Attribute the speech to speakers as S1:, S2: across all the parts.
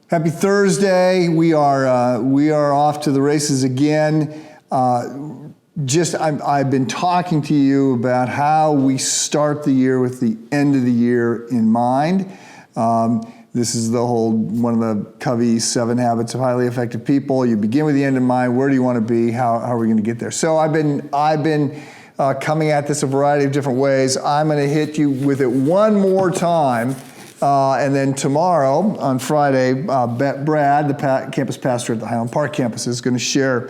S1: Happy Thursday. We are off to the races again. I've been talking to you about how we start the year with the end of the year in mind. This is one of the Covey's 7 Habits of Highly Effective People. You begin with the end in mind. Where do you want to be? How are we going to get there? So I've been coming at this a variety of different ways. I'm going to hit you with it one more time. And then tomorrow, on Friday, Brad, the campus pastor at the Highland Park campus, is going to share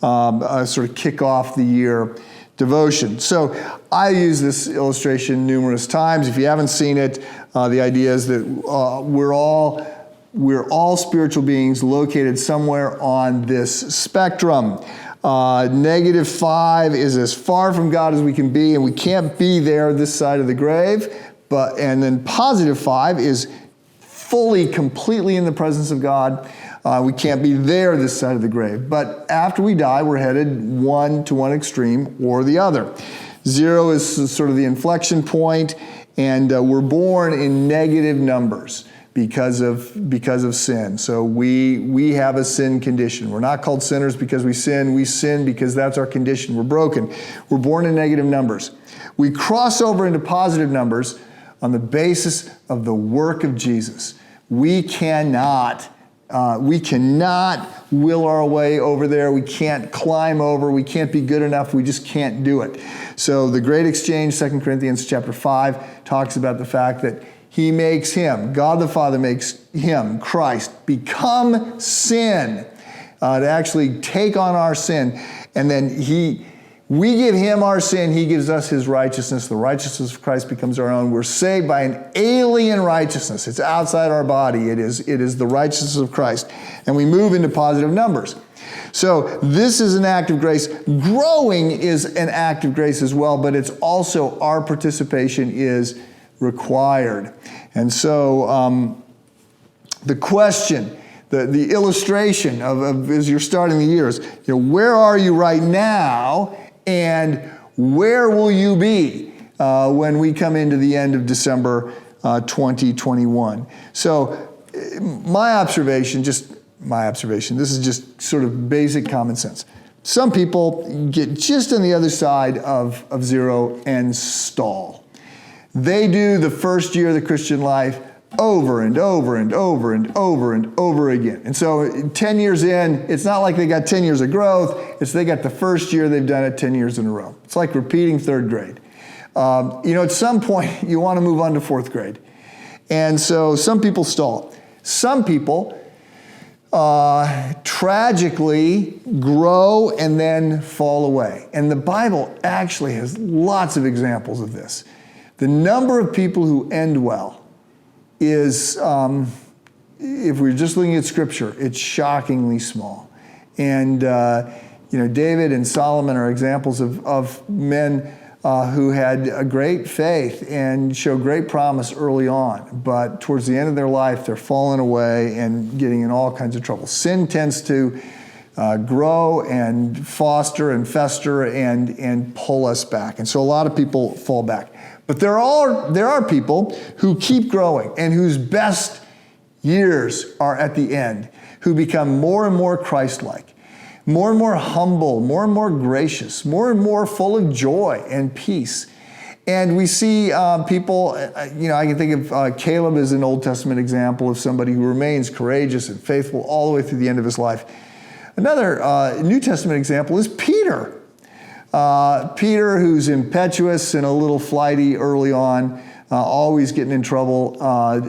S1: a sort of kick off the year devotion. So I use this illustration numerous times. If you haven't seen it, the idea is that we're all spiritual beings located somewhere on this spectrum. -5 is as far from God as we can be, and we can't be there this side of the grave. And then +5 is fully, completely in the presence of God. We can't be there this side of the grave. But after we die, we're headed to one extreme or the other. 0 is sort of the inflection point, and we're born in negative numbers because of sin. So we have a sin condition. We're not called sinners because we sin. We sin because that's our condition. We're broken. We're born in negative numbers. We cross over into positive numbers on the basis of the work of Jesus. We cannot will our way over there. We can't climb over. We can't be good enough. We just can't do it. So the great exchange, 2 Corinthians chapter 5, talks about the fact that he makes him, God the Father makes him, Christ, become sin, to actually take on our sin. And then we give him our sin, he gives us his righteousness. The righteousness of Christ becomes our own. We're saved by an alien righteousness. It's outside our body. It is the righteousness of Christ. And we move into positive numbers. So this is an act of grace. Growing is an act of grace as well, but it's also our participation is required. And so the question, the illustration of as you're starting the year is, where are you right now? And where will you be when we come into the end of December 2021? So my observation, this is just sort of basic common sense. Some people get just on the other side of 0 and stall. They do the first year of the Christian life over and over and over and over and over again. And so 10 years in, it's not like they got 10 years of growth. It's they got the first year, they've done it 10 years in a row. It's like repeating 3rd grade. At some point, you want to move on to 4th grade. And so some people stall. Some people tragically grow and then fall away. And the Bible actually has lots of examples of this. The number of people who end well is, if we're just looking at Scripture, it's shockingly small. And, David and Solomon are examples of men who had a great faith and show great promise early on. But towards the end of their life, they're falling away and getting in all kinds of trouble. Sin tends to grow and foster and fester and pull us back. And so a lot of people fall back. But there are people who keep growing and whose best years are at the end, who become more and more Christ-like, more and more humble, more and more gracious, more and more full of joy and peace. And we see people, I can think of Caleb as an Old Testament example of somebody who remains courageous and faithful all the way through the end of his life. Another New Testament example is Peter. Peter, who's impetuous and a little flighty early on, always getting in trouble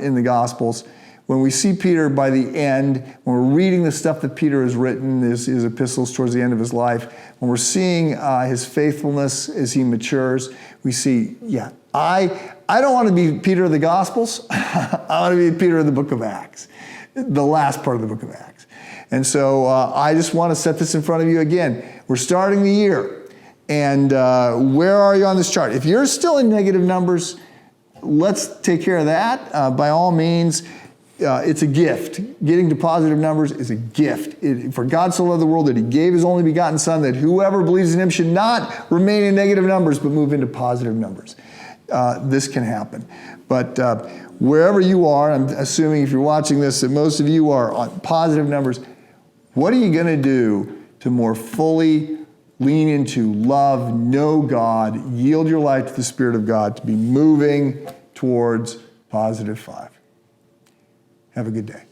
S1: in the Gospels. When we see Peter by the end, when we're reading the stuff that Peter has written, his epistles towards the end of his life, when we're seeing his faithfulness as he matures, we see, I don't want to be Peter of the Gospels. I want to be Peter of the book of Acts, the last part of the book of Acts. And so I just want to set this in front of you again. We're starting the year. And where are you on this chart? If you're still in negative numbers, let's take care of that. By all means, it's a gift. Getting to positive numbers is a gift. For God so loved the world that he gave his only begotten Son, that whoever believes in him should not remain in negative numbers, but move into positive numbers. This can happen. But wherever you are, I'm assuming if you're watching this that most of you are on positive numbers, what are you going to do to more fully lean into love, know God, yield your life to the Spirit of God to be moving towards +5? Have a good day.